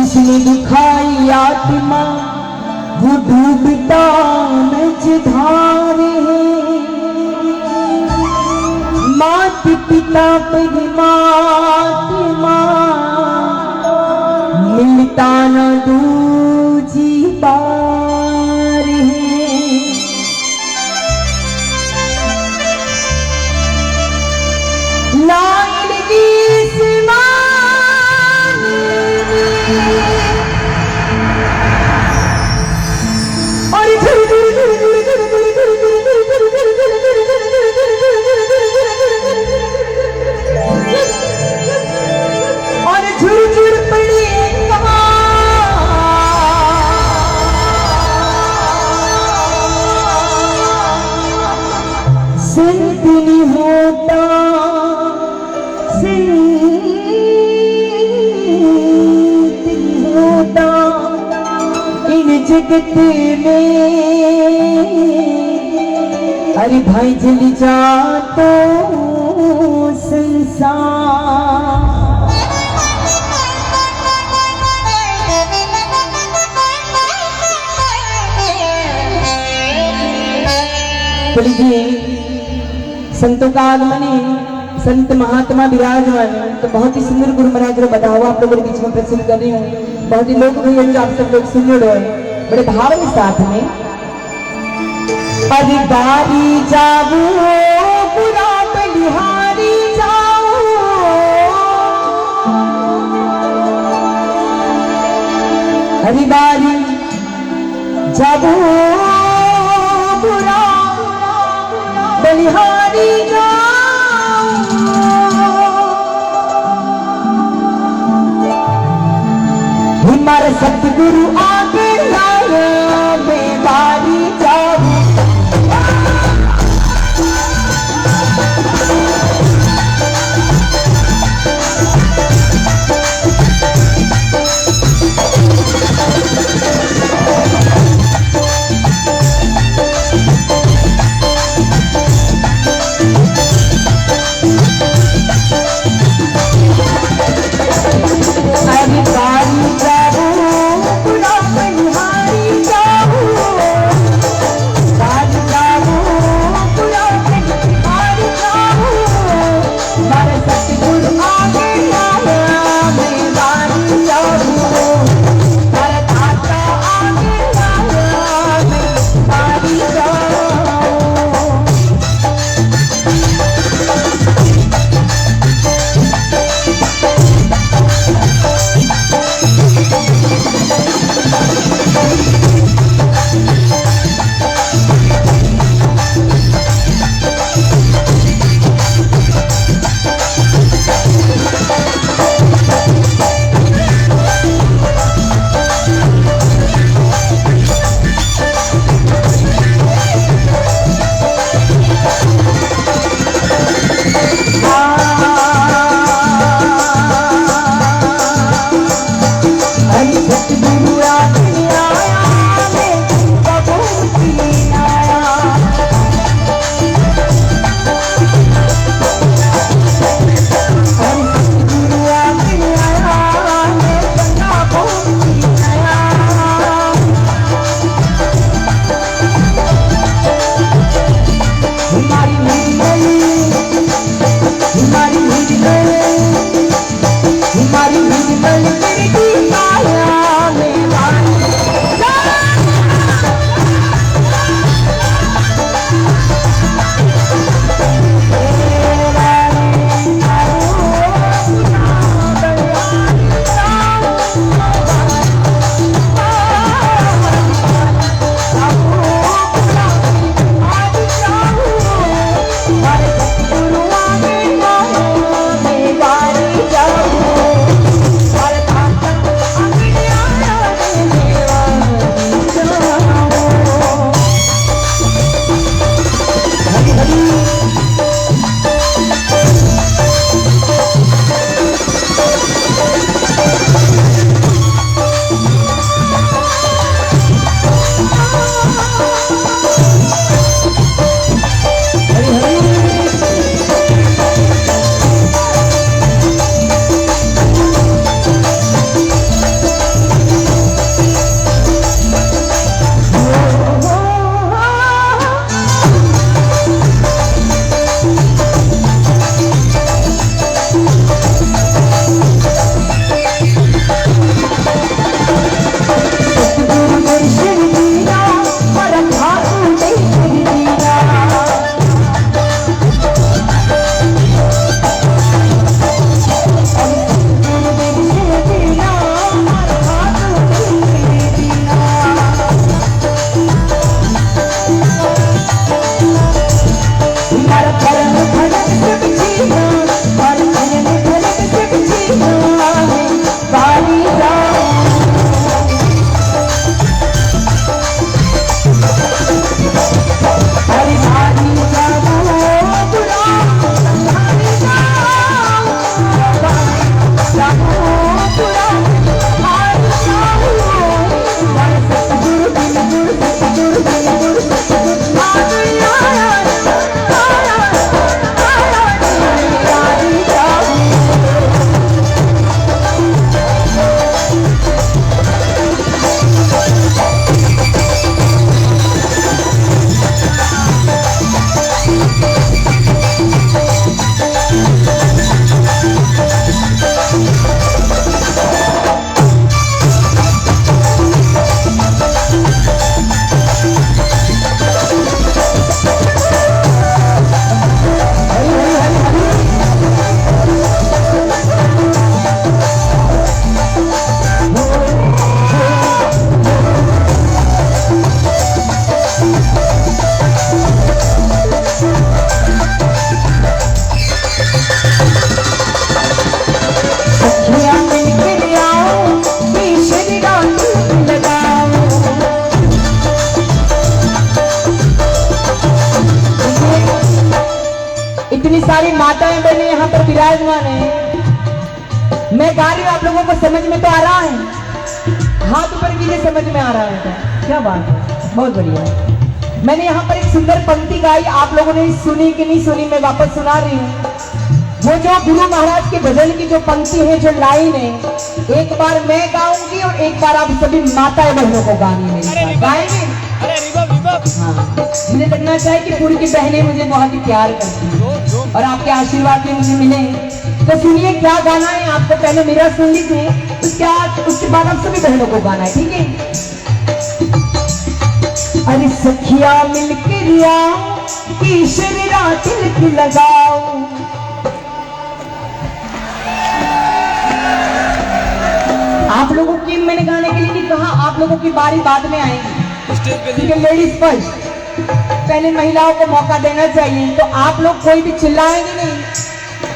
जिसने दिखाई आत्मा वो डूबता मझधारे। मात पिता परमात्मा मिलता न दूजी बार है। लाइन की संत नहीं होता, संत नहीं होता इन जगत में। अरे भाई जल जा तो संसार। तो लीजिए संतों का आगमन है, संत महात्मा विराजमान। तो बहुत ही सुंदर गुरु महाराज बता हुआ आप लोगों के बीच में प्रस्तुत कर रही हूँ। बहुत ही लोग भैया जो आप सब लोग सुन रहे हैं बड़े भाव के साथ में। अरे बारी जाओ बुरा बलिहारी जाओ, अरे बारी जाओ बुरा बलिहारी जाओ। हमारे सतगुरु आगे लाए बेबारी जाओ। विराजमान है। मैं गा रही हूँ, आप लोगों को समझ में तो आ रहा है? हाथ ऊपर कीजिए, समझ में आ रहा है तो क्या बात है, बहुत बढ़िया। मैंने यहाँ पर एक सुंदर पंक्ति गाई, आप लोगों ने सुनी कि नहीं सुनी, मैं वापस सुना रही हूँ। वो जो गुरु महाराज के भजन की जो पंक्ति है, जो लाइन है, एक बार मैं गाऊंगी और एक बार आप सभी माताएं बहनों को गानी है। गाएंगे? हाँ, मुझे लगना चाहिए कि पूरी की बहनें मुझे बहुत ही प्यार करती हैं और आपके आशीर्वाद भी मुझे मिले। तो सुनिए क्या गाना है, आपको पहले मेरा सुन लीजिए, उसके बाद आप सभी बहनों को गाना है, ठीक है? अरे सखिया मिलके रिया की शरीरा तिलक लगाओ, आप लोगों की मैंने गाने के लिए नहीं कहा, आप लोगों की बारी बाद में आएगी, ठीक है? लेडीज फर्स्ट, पहले महिलाओं को मौका देना चाहिए। तो आप लोग कोई भी चिल्लाएंगे नहीं,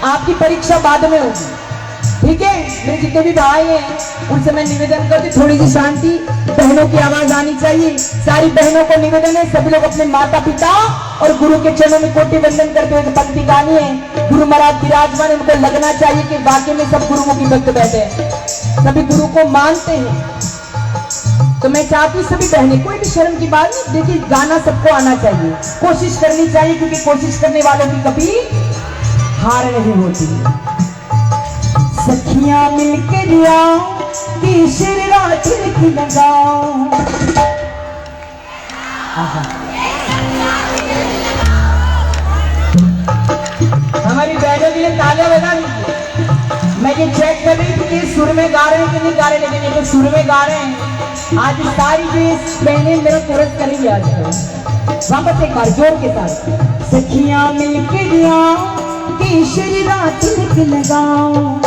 आपकी परीक्षा बाद में होगी, ठीक है? मेरे जितने भी भाई हैं उनसे मैं निवेदन करती, थोड़ी सी शांति, बहनों की आवाज आनी चाहिए। सारी बहनों को निवेदन है, सभी लोग अपने माता पिता और गुरु के चरणों में कोटि वंदन करते हुए पंक्ति गानी है। गुरु महाराज विराजमान, उनको लगना चाहिए कि वाकई में सब गुरुमुखी भक्त बैठे हैं, सभी गुरु को मानते हैं। तो मैं चाहती हूँ सभी बहनें, कोई भी शर्म की बात नहीं, देखिए गाना सबको आना चाहिए, कोशिश करनी चाहिए, क्योंकि कोशिश करने वालों की कभी हार नहीं होती। सखियां मिलकर रिया की शरीरा तिलक लगाओ, हमारी बहनों के लिए तालियां बजा दीजिए। मैं ये चेक कर रही थी कि सुर में गा रहे हैं कि नहीं गा रहे, लेकिन ये तो सुर में गा रहे हैं। आज सारी जो बहनें मेरा कोरस करेंगी आज तो। वापस एक बार जोर के साथ, सखियां मिलके रिया की शरीरा तिलक लगाओ,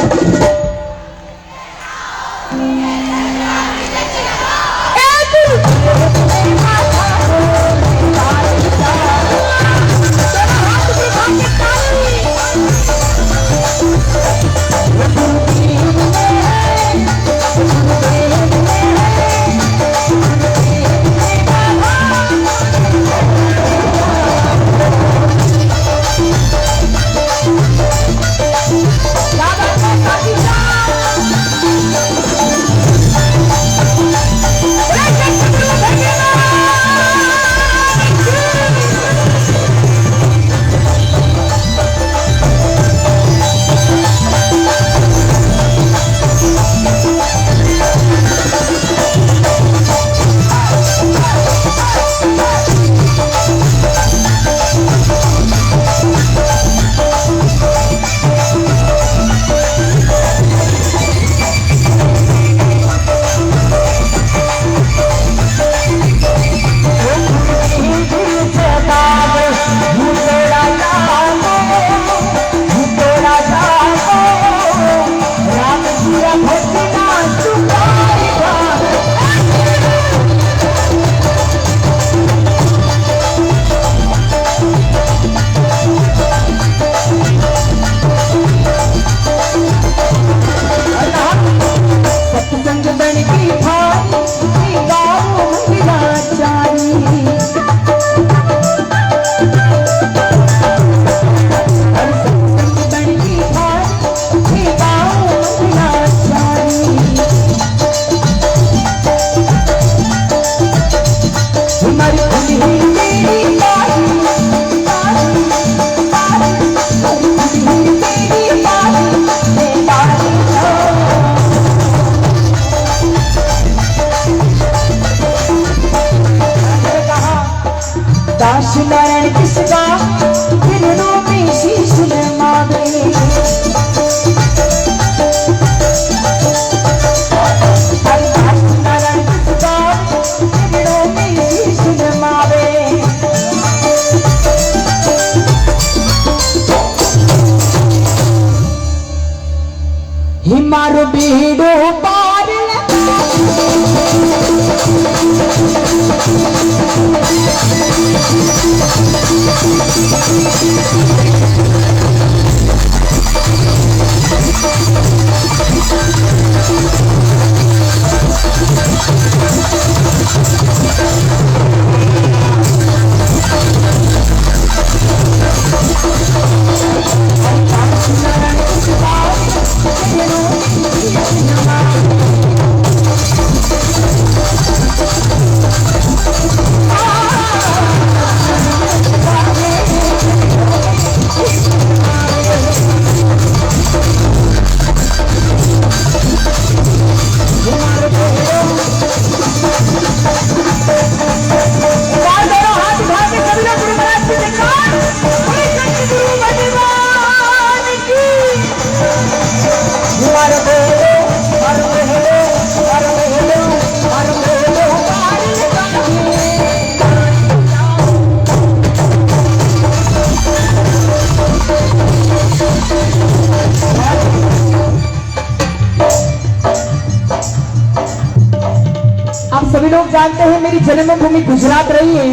सभी लोग जानते हैं मेरी जन्मभूमि गुजरात रही है।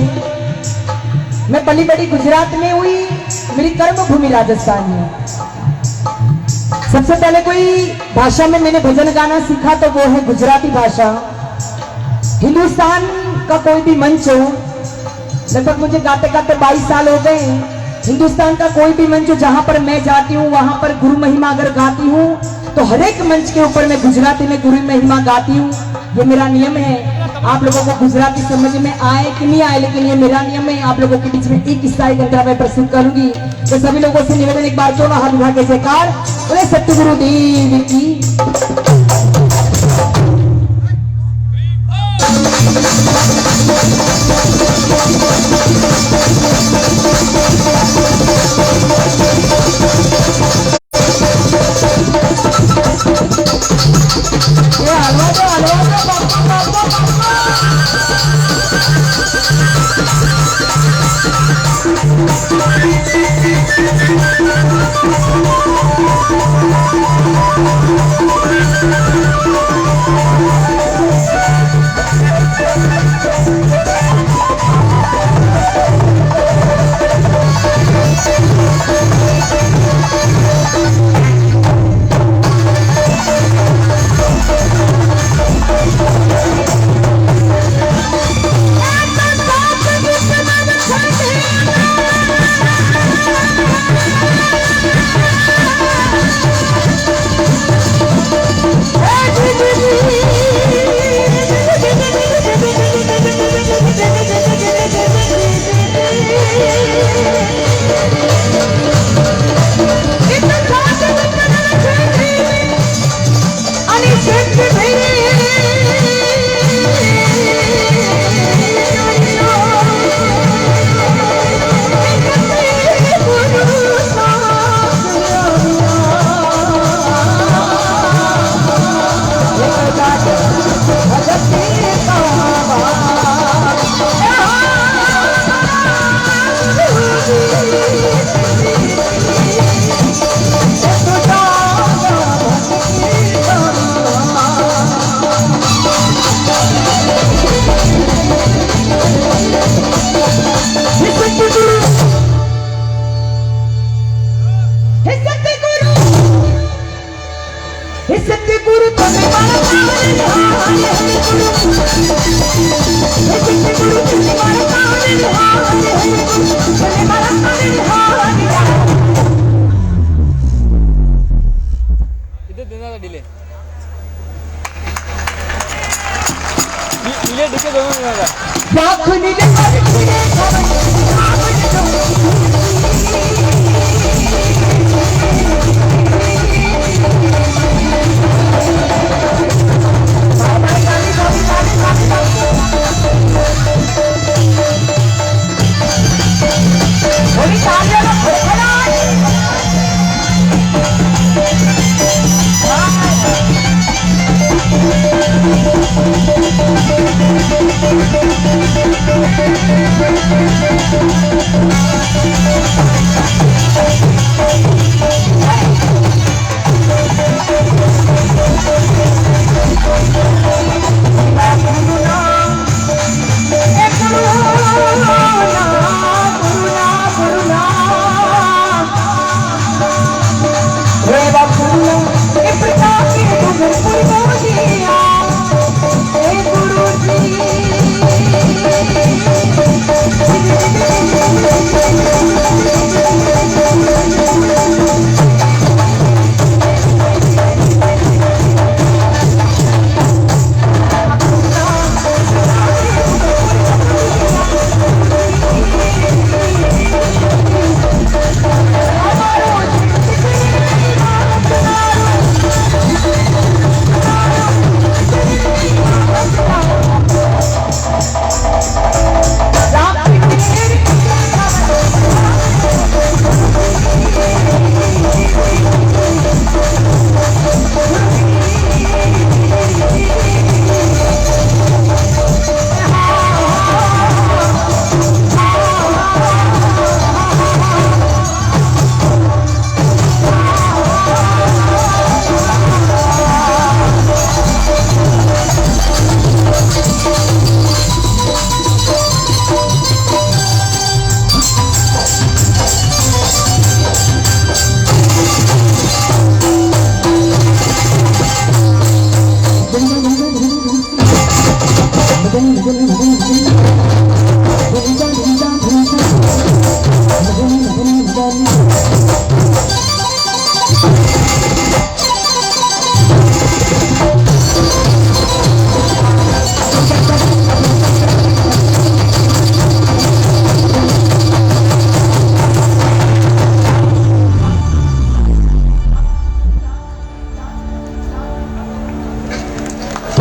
मैं पली बड़ी गुजरात में हुई, मेरी कर्मभूमि राजस्थान है। सबसे पहले कोई भाषा में मैंने भजन गाना सीखा तो वो है गुजराती भाषा। हिंदुस्तान का कोई भी मंच हो, लगभग मुझे गाते गाते 22 साल हो गए। हिंदुस्तान का कोई भी मंच हो जहां पर मैं जाती हूँ, वहां पर गुरु महिमा अगर गाती हूँ तो हर एक मंच के ऊपर मैं गुजराती में गुरु महिमा गाती हूँ। ये मेरा नियम है। आप लोगों को गुजराती समझ में आए कि नहीं आए, लेकिन ये मेरा नियम है। आप लोगों के बीच में एक किस्सा एक अंतरा मैं प्रस्तुत करूंगी। तो सभी लोगों से निवेदन, एक बार दोनों हाथ उठा के जयकार बोले सतगुरु देव की।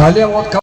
साले मौत